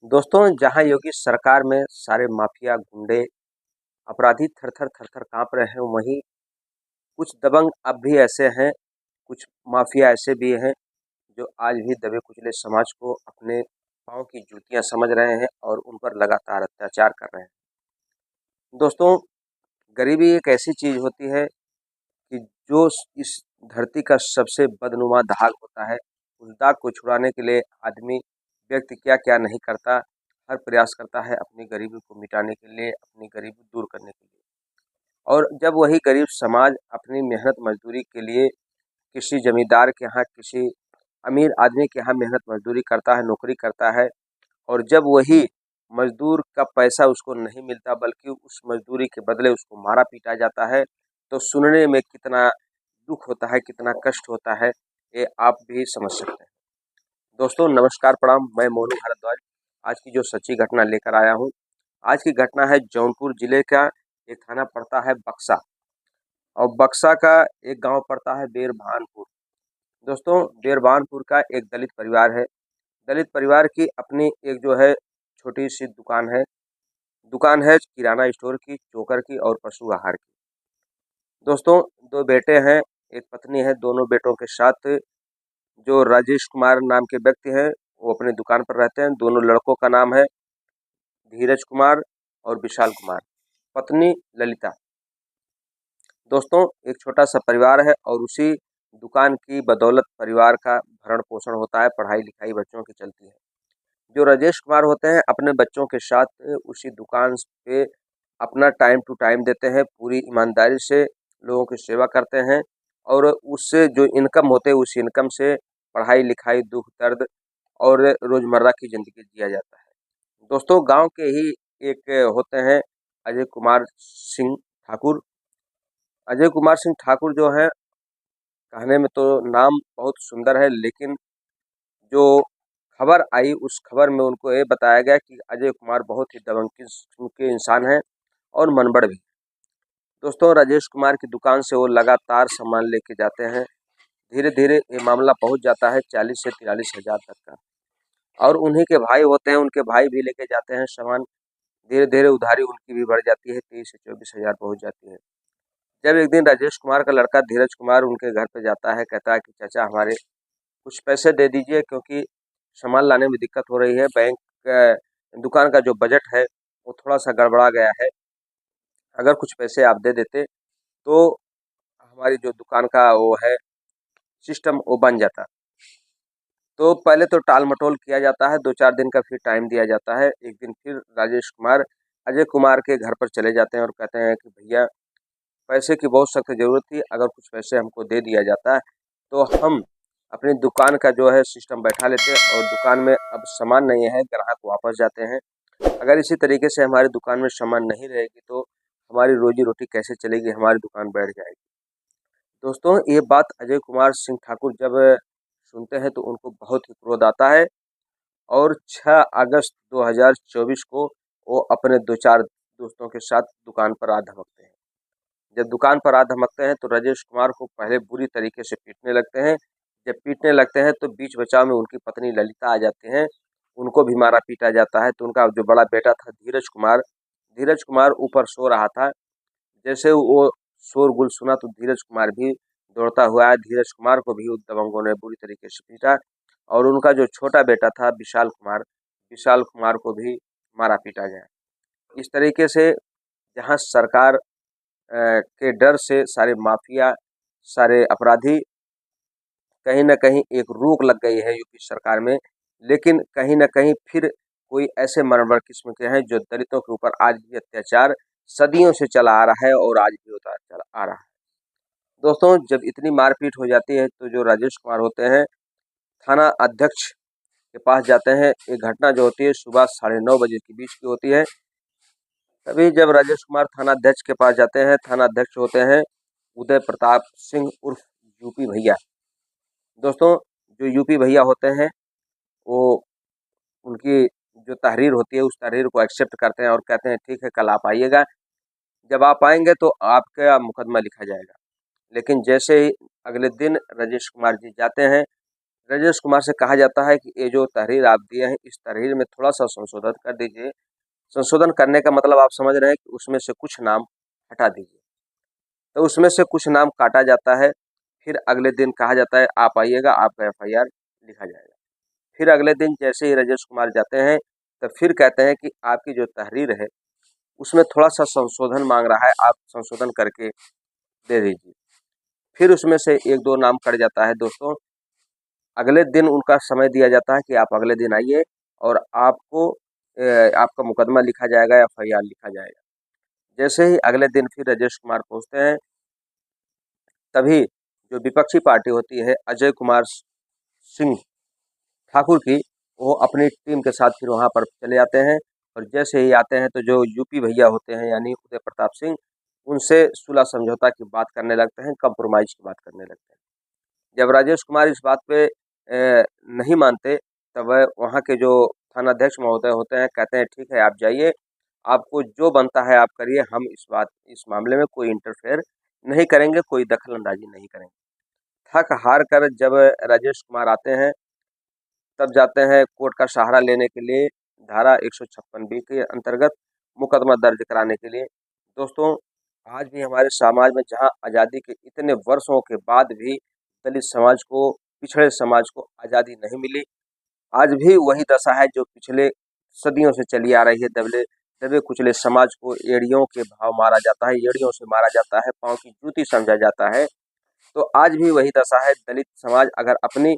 दोस्तों, जहां योगी सरकार में सारे माफिया गुंडे अपराधी थर थर थर थर कांप रहे हैं, वहीं कुछ दबंग अब भी ऐसे हैं, कुछ माफिया ऐसे भी हैं जो आज भी दबे कुचले समाज को अपने पांव की जूतियां समझ रहे हैं और उन पर लगातार अत्याचार कर रहे हैं। दोस्तों, गरीबी एक ऐसी चीज होती है कि जो इस धरती का सबसे बदनुमा दाग होता है, उस दाग को छुड़ाने के लिए आदमी व्यक्ति क्या क्या नहीं करता, हर प्रयास करता है अपनी गरीबी को मिटाने के लिए, अपनी गरीबी दूर करने के लिए। और जब वही गरीब समाज अपनी मेहनत मजदूरी के लिए किसी जमींदार के यहाँ, किसी अमीर आदमी के यहाँ मेहनत मजदूरी करता है, नौकरी करता है, और जब वही मजदूर का पैसा उसको नहीं मिलता बल्कि उस मजदूरी के बदले उसको मारा पीटा जाता है, तो सुनने में कितना दुख होता है, कितना कष्ट होता है, ये आप भी समझ सकते हैं। दोस्तों नमस्कार, प्रणाम। मैं मोनू भारद्वाज आज की जो सच्ची घटना लेकर आया हूँ। आज की घटना है जौनपुर जिले का, एक थाना पड़ता है बक्सा, और बक्सा का एक गांव पड़ता है बेरभानपुर। दोस्तों, बेरभानपुर का एक दलित परिवार है। दलित परिवार की अपनी एक जो है छोटी सी दुकान है किराना स्टोर की, चोकर की और पशु आहार की। दोस्तों, दो बेटे हैं, एक पत्नी है। दोनों बेटों के साथ जो राजेश कुमार नाम के व्यक्ति हैं, वो अपनी दुकान पर रहते हैं। दोनों लड़कों का नाम है धीरज कुमार और विशाल कुमार, पत्नी ललिता। दोस्तों, एक छोटा सा परिवार है और उसी दुकान की बदौलत परिवार का भरण पोषण होता है, पढ़ाई लिखाई बच्चों की चलती है। जो राजेश कुमार होते हैं, अपने बच्चों के साथ उसी दुकान पे अपना टाइम टू टाइम देते हैं, पूरी ईमानदारी से लोगों की सेवा करते हैं, और उससे जो इनकम होते हैं उस इनकम से पढ़ाई लिखाई, दुख दर्द और रोजमर्रा की जिंदगी जिया जाता है। दोस्तों, गांव के ही एक होते हैं अजय कुमार सिंह ठाकुर। अजय कुमार सिंह ठाकुर जो है, कहने में तो नाम बहुत सुंदर है, लेकिन जो खबर आई उस खबर में उनको ये बताया गया कि अजय कुमार बहुत ही दबंग किस्म के इंसान हैं और मनबड़ भी। दोस्तों, राजेश कुमार की दुकान से वो लगातार सामान लेके जाते हैं। धीरे धीरे ये मामला पहुंच जाता है 40 से 43 हजार तक का, और उन्हीं के भाई होते हैं, उनके भाई भी लेके जाते हैं सामान। धीरे धीरे उधारी उनकी भी बढ़ जाती है, 23 से 24 हजार पहुंच जाती है। जब एक दिन राजेश कुमार का लड़का धीरज कुमार उनके घर पे जाता है, कहता है कि चाचा हमारे कुछ पैसे दे दीजिए, क्योंकि सामान लाने में दिक्कत हो रही है। दुकान का जो बजट है वो थोड़ा सा गड़बड़ा गया है। अगर कुछ पैसे आप दे देते तो हमारी जो दुकान का वो है सिस्टम वो बन जाता। तो पहले तो टाल मटोल किया जाता है, 2-4 दिन का फिर टाइम दिया जाता है। एक दिन फिर राजेश कुमार अजय कुमार के घर पर चले जाते हैं और कहते हैं कि भैया, पैसे की बहुत सख्त ज़रूरत थी, अगर कुछ पैसे हमको दे दिया जाता है तो हम अपनी दुकान का जो है सिस्टम बैठा लेते, और दुकान में अब सामान नहीं है, ग्राहक वापस जाते हैं। अगर इसी तरीके से हमारी दुकान में सामान नहीं रहेगी तो हमारी रोजी रोटी कैसे चलेगी, हमारी दुकान बैठ जाएगी। दोस्तों, ये बात अजय कुमार सिंह ठाकुर जब सुनते हैं तो उनको बहुत ही क्रोध आता है, और 6 अगस्त 2024 को वो अपने 2-4 दोस्तों के साथ दुकान पर आ धमकते हैं। जब दुकान पर आ धमकते हैं तो राजेश कुमार को पहले बुरी तरीके से पीटने लगते हैं। जब पीटने लगते हैं तो बीच बचाव में उनकी पत्नी ललिता आ जाती हैं, उनको भी मारा पीटा जाता है। तो उनका जो बड़ा बेटा था धीरज कुमार ऊपर सो रहा था। जैसे वो शोरगुल सुना तो धीरज कुमार भी दौड़ता हुआ आया। धीरज कुमार को भी उन दबंगों ने बुरी तरीके से पीटा, और उनका जो छोटा बेटा था विशाल कुमार को भी मारा पीटा गया। इस तरीके से जहां सरकार के डर से सारे माफिया, सारे अपराधी, कहीं न कहीं एक रोक लग गई है यूपी सरकार में, लेकिन कहीं न कहीं फिर कोई ऐसे मरमर किस्म के हैं जो दलितों के ऊपर आज भी अत्याचार सदियों से चला आ रहा है और आज भी होता चला आ रहा है। दोस्तों, जब इतनी मारपीट हो जाती है तो जो राजेश कुमार होते हैं, थाना अध्यक्ष के पास जाते हैं। ये घटना जो होती है सुबह 9:30 के बीच की होती है। तभी जब राजेश कुमार थाना अध्यक्ष के पास जाते हैं, थाना अध्यक्ष होते हैं उदय प्रताप सिंह उर्फ यूपी भैया। दोस्तों, जो यूपी भैया होते हैं वो उनकी जो तहरीर होती है उस तहरीर को एक्सेप्ट करते हैं और कहते हैं ठीक है, कल आप आइएगा। जब आप आएंगे तो आपका मुकदमा लिखा जाएगा। लेकिन जैसे ही अगले दिन राजेश कुमार जी जाते हैं राजेश कुमार से कहा जाता है कि ये जो तहरीर आप दिए हैं, इस तहरीर में थोड़ा-सा संशोधन कर दीजिए। संशोधन करने का मतलब आप समझ रहे हैं कि उसमें से कुछ नाम हटा दीजिए। तो उसमें से कुछ नाम काटा जाता है, फिर अगले दिन कहा जाता है आप आइएगा, आपका एफआईआर लिखा जाएगा। फिर अगले दिन जैसे ही राजेश कुमार जाते हैं, तो फिर कहते हैं कि आपकी जो तहरीर है, उसमें थोड़ा-सा संशोधन माँग रहा है, आप संशोधन करके दे दीजिए। फिर उसमें से 1-2 नाम कट जाता है दोस्तों। अगले दिन उनका समय दिया जाता है कि आप अगले दिन आइए और आपको आपका मुकदमा लिखा जाएगा, एफआईआर लिखा जाएगा। जैसे ही अगले दिन फिर राजेश कुमार पहुँचते हैं, तभी जो विपक्षी पार्टी होती है अजय कुमार सिंह ठाकुर की, वो अपनी टीम के साथ फिर वहाँ पर चले आते हैं और जैसे ही आते हैं तो जो यूपी भैया होते हैं यानी उदय प्रताप सिंह, उनसे सुलह समझौता की बात करने लगते हैं, कंप्रोमाइज़ की बात करने लगते हैं। जब राजेश कुमार इस बात पे नहीं मानते, तब वह वहाँ के जो थानाध्यक्ष महोदय होते हैं कहते हैं ठीक है आप जाइए, आपको जो बनता है आप करिए, हम इस मामले में कोई इंटरफेयर नहीं करेंगे, कोई दखल-अंदाज़ी नहीं करेंगे। थक हार कर जब राजेश कुमार आते हैं, तब जाते हैं कोर्ट का सहारा लेने के लिए धारा 156 बी के अंतर्गत मुकदमा दर्ज कराने के लिए। दोस्तों, आज भी हमारे समाज में जहाँ आज़ादी के इतने वर्षों के बाद भी दलित समाज को, पिछड़े समाज को आज़ादी नहीं मिली, आज भी वही दशा है जो पिछले सदियों से चली आ रही है। दबे कुचले समाज को एड़ियों के भाव मारा जाता है, एड़ियों से मारा जाता है, पाँव की जूती समझा जाता है। तो आज भी वही दशा है। दलित समाज अगर अपनी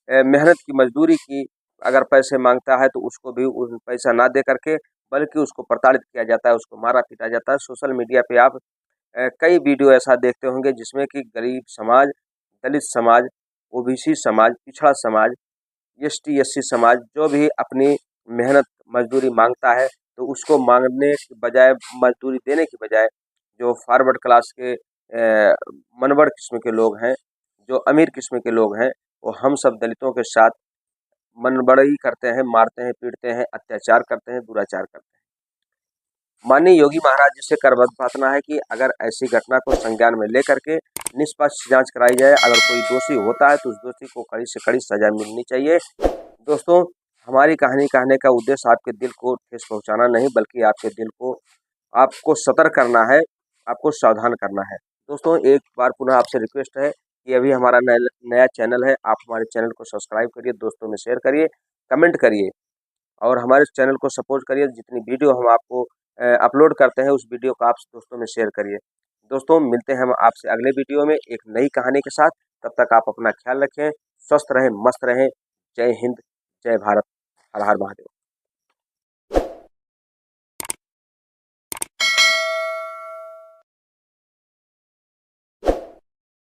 मेहनत की मजदूरी की अगर पैसे मांगता है तो उसको भी पैसा ना दे करके बल्कि उसको प्रताड़ित किया जाता है, उसको मारा पीटा जाता है। सोशल मीडिया पे आप कई वीडियो ऐसा देखते होंगे जिसमें कि गरीब समाज, दलित समाज, ओबीसी समाज, पिछड़ा समाज, एसटी एससी समाज जो भी अपनी मेहनत मजदूरी मांगता है तो उसको मांगने की बजाय, मजदूरी देने की बजाय, जो फॉरवर्ड क्लास के मनवड़ किस्म के लोग हैं, जो अमीर किस्म के लोग हैं, वो हम सब दलितों के साथ मनबड़ई करते हैं, मारते हैं, पीटते हैं, अत्याचार करते हैं, दुराचार करते हैं। माननीय योगी महाराज जी से करबद्ध प्रार्थना है कि अगर ऐसी घटना को संज्ञान में लेकर के निष्पक्ष जांच कराई जाए, अगर कोई दोषी होता है तो उस दोषी को कड़ी से कड़ी सजा मिलनी चाहिए। दोस्तों, हमारी कहानी कहने का उद्देश्य आपके दिल को ठेस पहुंचाना नहीं, बल्कि आपके दिल को, आपको सतर्क करना है, आपको सावधान करना है। दोस्तों, एक बार पुनः आपसे रिक्वेस्ट है कि अभी हमारा नया चैनल है, आप हमारे चैनल को सब्सक्राइब करिए, दोस्तों में शेयर करिए, कमेंट करिए और हमारे चैनल को सपोर्ट करिए। जितनी वीडियो हम आपको अपलोड करते हैं उस वीडियो को आप दोस्तों में शेयर करिए। दोस्तों, मिलते हैं हम आपसे अगले वीडियो में एक नई कहानी के साथ। तब तक आप अपना ख्याल रखें, स्वस्थ रहें, मस्त रहें। जय हिंद, जय भारत, हर हर महादेव।